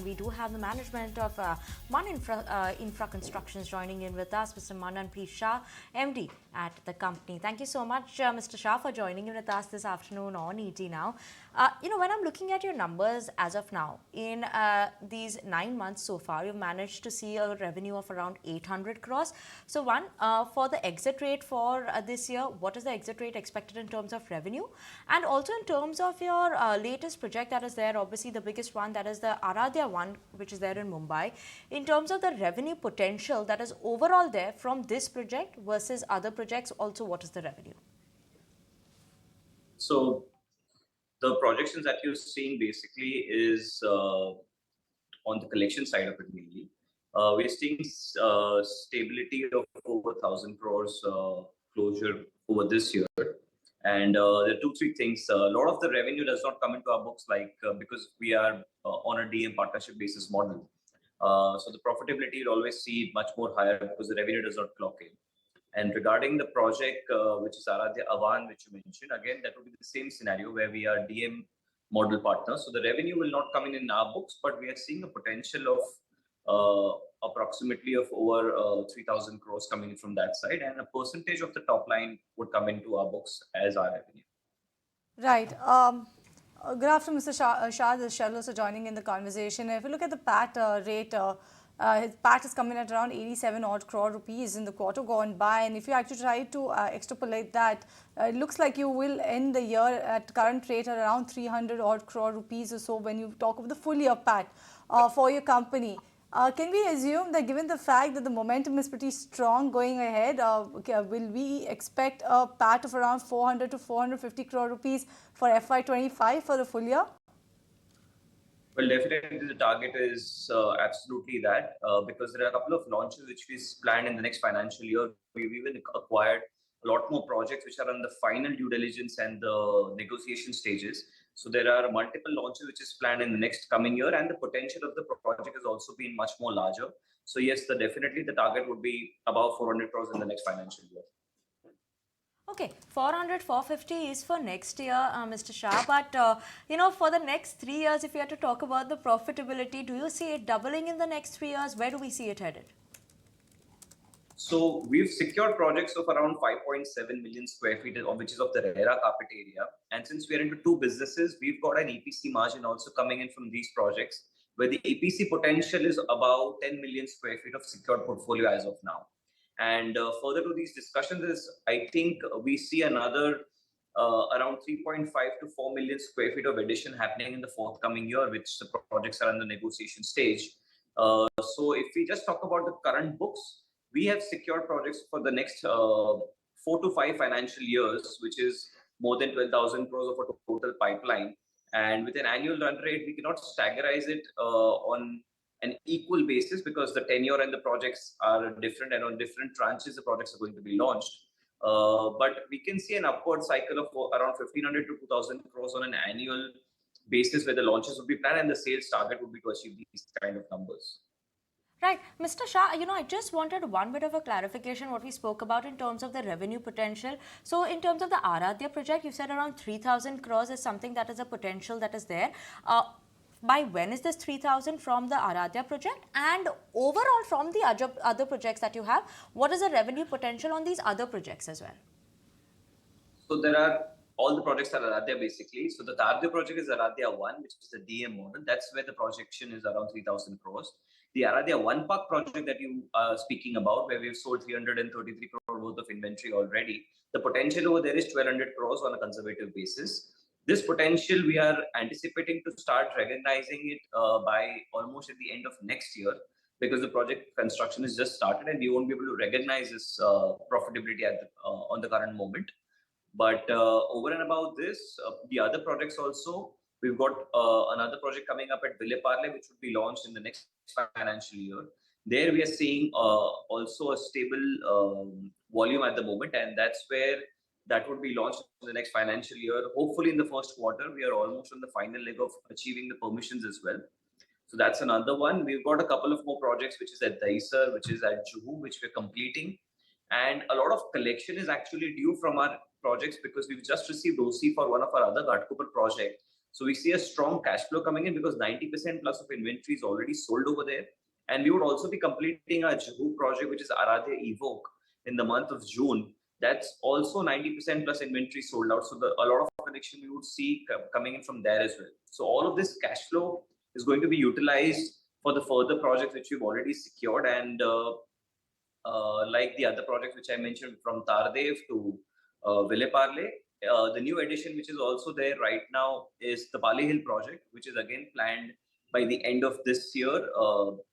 we do have the management of Manan Infraconstruction joining in with us, Mr. Manan P. Shah, MD at the company. Thank you so much, Mr. Shah, for joining in with us this afternoon on ET Now. When I'm looking at your numbers as of now, in these 9 months so far, you've managed to see a revenue of around 800 crores. So for the exit rate for this year, what is the exit rate expected in terms of revenue? And also in terms of your latest project that is there, obviously the biggest one, that is the Aradhya one, which is there in Mumbai. In terms of the revenue potential that is overall there from this project versus other projects, also what is the revenue? So the projections that you're seeing basically is on the collection side of it mainly. We're seeing stability of over 1,000 crores closure over this year. And there are two, three things. A lot of the revenue does not come into our books because we are on a DM partnership basis model. So the profitability will always see much more higher because the revenue does not clock in. And regarding the project, which is Aradhya Avan, which you mentioned, again, that would be the same scenario where we are DM model partners. So the revenue will not come in our books, but we are seeing a potential of approximately of over 3,000 crores coming in from that side, and a percentage of the top line would come into our books as our revenue. Right. Good afternoon, Mr. Shah. This is Shah joining in the conversation. If you look at the PAT rate, his PAT is coming at around 87 odd crore rupees in the quarter gone by, and if you actually try to extrapolate that, it looks like you will end the year at current rate at around 300 odd crore rupees or so when you talk of the full year PAT for your company. Can we assume that given the fact that the momentum is pretty strong going ahead, will we expect a PAT of around 400 to 450 crore rupees for FY25 for the full year? Well, definitely the target is absolutely that because there are a couple of launches which we planned in the next financial year. We've even acquired a lot more projects which are on the final due diligence and the negotiation stages. So there are multiple launches which is planned in the next coming year, and the potential of the project has also been much more larger. So yes, definitely the target would be above 400 crores in the next financial year. Okay, 400, 450 is for next year, Mr. Shah. But, for the next 3 years, if you had to talk about the profitability, do you see it doubling in the next 3 years? Where do we see it headed? So we've secured projects of around 5.7 million square feet, which is of the RERA carpet area. And since we are into two businesses, we've got an EPC margin also coming in from these projects, where the EPC potential is about 10 million square feet of secured portfolio as of now. And further to these discussions is, I think we see another around 3.5 to 4 million square feet of addition happening in the forthcoming year, which the projects are in the negotiation stage. So if we just talk about the current books, we have secured projects for the next 4 to 5 financial years, which is more than 12,000 crores of a total pipeline. And with an annual run rate, we cannot staggerize it on an equal basis because the tenure and the projects are different, and on different tranches the projects are going to be launched. But we can see an upward cycle of around 1,500 to 2,000 crores on an annual basis where the launches would be planned and the sales target would be to achieve these kind of numbers. Right. Mr. Shah, I just wanted one bit of a clarification what we spoke about in terms of the revenue potential. So in terms of the Aradhya project, you said around 3,000 crores is something that is a potential that is there. By when is this 3,000 from the Aradhya project? And overall from the other projects that you have, what is the revenue potential on these other projects as well? So there are all the projects are Aradhya basically. So the Aradhya project is Aradhya 1, which is the DM model. That's where the projection is around 3,000 crores. The Aradhya 1 Park project that you are speaking about, where we've sold 333 crore worth of inventory already, the potential over there is 1,200 crores on a conservative basis. This potential we are anticipating to start recognizing it by almost at the end of next year, because the project construction is just started and we won't be able to recognize this profitability on the current moment. But over and above this, the other projects also, we've got another project coming up at Ville Parle, which would be launched in the next financial year. There we are seeing also a stable volume at the moment, and that's where that would be launched in the next financial year. Hopefully in the first quarter, we are almost on the final leg of achieving the permissions as well. So that's another one. We've got a couple of more projects, which is at Dahisar, which is at Juhu, which we're completing. And a lot of collection is actually due from our projects because we've just received OC for one of our other Ghatkopar project, So we see a strong cash flow coming in because 90% plus of inventory is already sold over there. And we would also be completing our Juhu project, which is Aradhya Evoke, in the month of June. That's also 90% plus inventory sold out. So a lot of connection we would see coming in from there as well. So all of this cash flow is going to be utilized for the further projects which we've already secured. And like the other projects which I mentioned, from Tardev to Ville Parle, the new addition which is also there right now is the Pali Hill project, which is again planned by the end of this year,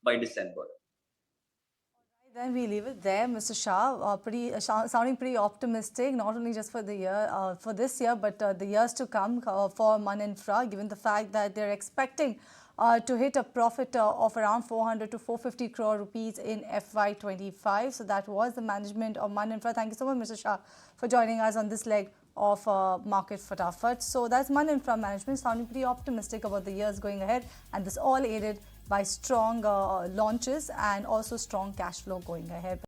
by December. Then we leave it there, Mr. Shah. Sounding pretty optimistic, not only just for the year, for this year, but the years to come for Maninfra, given the fact that they're expecting to hit a profit of around 400 to 450 crore rupees in FY25. So that was the management of Maninfra. Thank you so much, Mr. Shah, for joining us on this leg of Market Fatafat. So that's Maninfra management, sounding pretty optimistic about the years going ahead, and this all aided by strong launches and also strong cash flow going ahead.